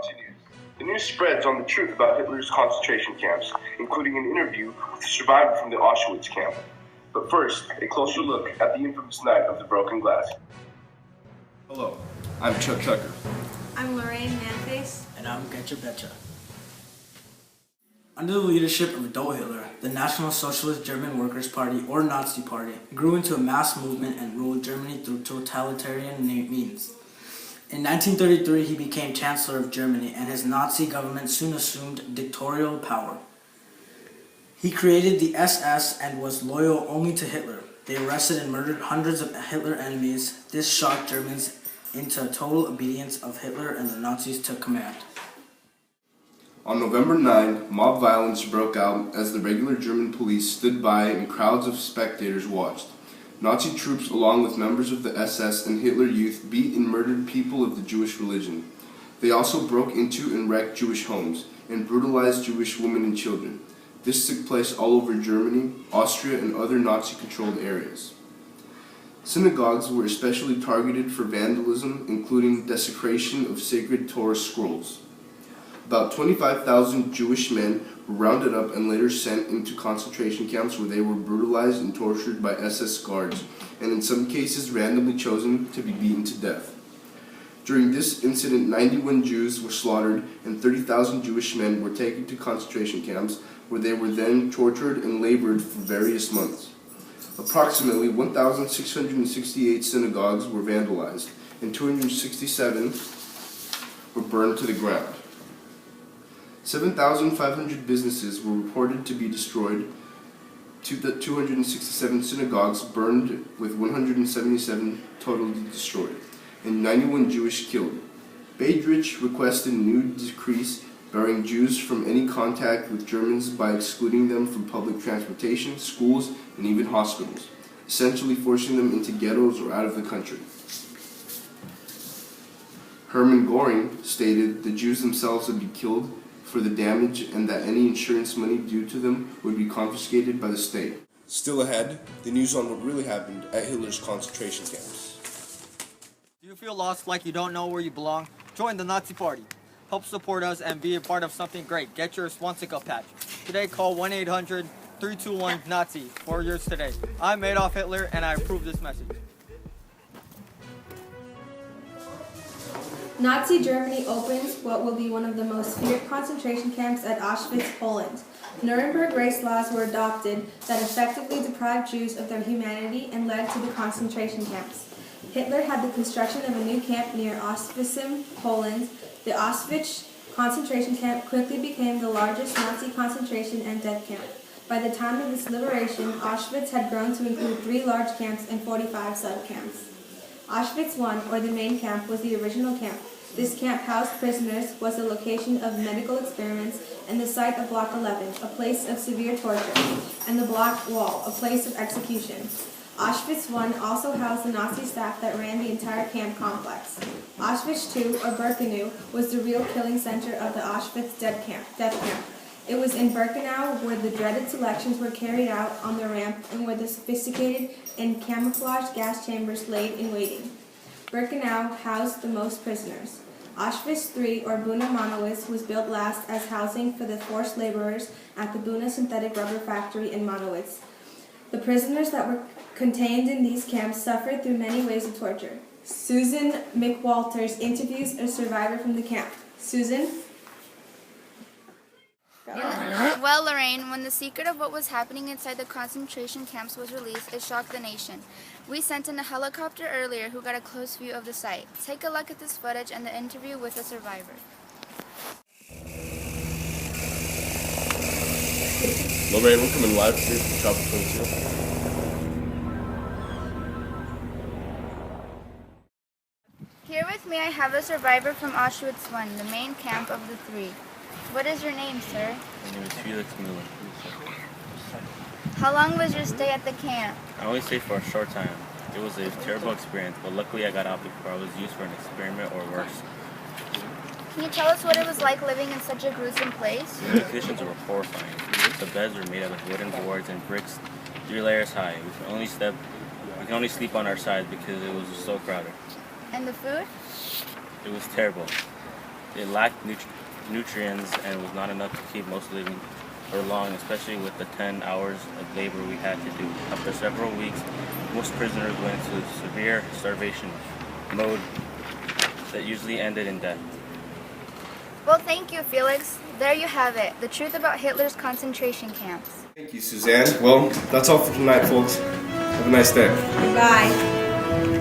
continues. The news spreads on the truth about Hitler's concentration camps, including an interview with a survivor from the Auschwitz camp. But first, a closer look at the infamous night of the broken glass. Hello, I'm Chuck Tucker. I'm Lorraine Manface. And I'm Getcha Betcha. Under the leadership of Adolf Hitler, the National Socialist German Workers' Party, or Nazi Party, grew into a mass movement and ruled Germany through totalitarian means. In 1933, he became Chancellor of Germany, and his Nazi government soon assumed dictatorial power. He created the SS and was loyal only to Hitler. They arrested and murdered hundreds of Hitler enemies. This shocked Germans into total obedience of Hitler, and the Nazis took command. On November 9, mob violence broke out as the regular German police stood by and crowds of spectators watched. Nazi troops, along with members of the SS and Hitler Youth, beat and murdered people of the Jewish religion. They also broke into and wrecked Jewish homes and brutalized Jewish women and children. This took place all over Germany, Austria, and other Nazi-controlled areas. Synagogues were especially targeted for vandalism, including desecration of sacred Torah scrolls. About 25,000 Jewish men were rounded up and later sent into concentration camps where they were brutalized and tortured by SS guards, and in some cases randomly chosen to be beaten to death. During this incident, 91 Jews were slaughtered and 30,000 Jewish men were taken to concentration camps where they were then tortured and labored for various months. Approximately 1,668 synagogues were vandalized and 267 were burned to the ground. 7,500 businesses were reported to be destroyed, 267 synagogues burned with 177 totally destroyed, and 91 Jewish killed. Badrich requested new decrees barring Jews from any contact with Germans by excluding them from public transportation, schools, and even hospitals, essentially forcing them into ghettos or out of the country. Hermann Göring stated the Jews themselves would be killed for the damage and that any insurance money due to them would be confiscated by the state. Still ahead, the news on what really happened at Hitler's concentration camps. Do you feel lost like you don't know where you belong? Join the Nazi Party. Help support us and be a part of something great. Get your swastika patch. Today call 1-800-321-NAZI for yours today. I'm Adolf Hitler and I approve this message. Nazi Germany opens what will be one of the most feared concentration camps at Auschwitz, Poland. Nuremberg race laws were adopted that effectively deprived Jews of their humanity and led to the concentration camps. Hitler had the construction of a new camp near Auschwitz, Poland. The Auschwitz concentration camp quickly became the largest Nazi concentration and death camp. By the time of its liberation, Auschwitz had grown to include 3 large camps and 45 sub-camps. Auschwitz I, or the main camp, was the original camp. This camp housed prisoners, was the location of medical experiments, and the site of Block 11, a place of severe torture, and the Block Wall, a place of execution. Auschwitz I also housed the Nazi staff that ran the entire camp complex. Auschwitz II, or Birkenau, was the real killing center of the Auschwitz death camp. It was in Birkenau where the dreaded selections were carried out on the ramp and where the sophisticated and camouflaged gas chambers laid in waiting. Birkenau housed the most prisoners. Auschwitz III, or Buna Monowitz, was built last as housing for the forced laborers at the Buna synthetic rubber factory in Monowitz. The prisoners that were contained in these camps suffered through many ways of torture. Susan McWalters interviews a survivor from the camp. Susan? Well, Lorraine, when the secret of what was happening inside the concentration camps was released, it shocked the nation. We sent in a helicopter earlier who got a close view of the site. Take a look at this footage and the interview with the survivor. Lorraine, we're coming live to you from Chopper 22. Here with me I have a survivor from Auschwitz I, the main camp of the 3. What is your name, sir? My name is Felix Miller. How long was your stay at the camp? I only stayed for a short time. It was a terrible experience, but luckily I got out before I was used for an experiment or worse. Can you tell us what it was like living in such a gruesome place? The conditions were horrifying. The beds were made out of wooden boards and bricks 3 layers high. We can only sleep on our side because it was so crowded. And the food? It was terrible. It lacked nutrients and was not enough to keep most living for long, especially with the 10 hours of labor we had to do. After several weeks, most prisoners went into severe starvation mode that usually ended in death. Well, thank you, Felix. There you have it, the truth about Hitler's concentration camps. Thank you, Suzanne. Well, that's all for tonight, folks. Have a nice day. Goodbye.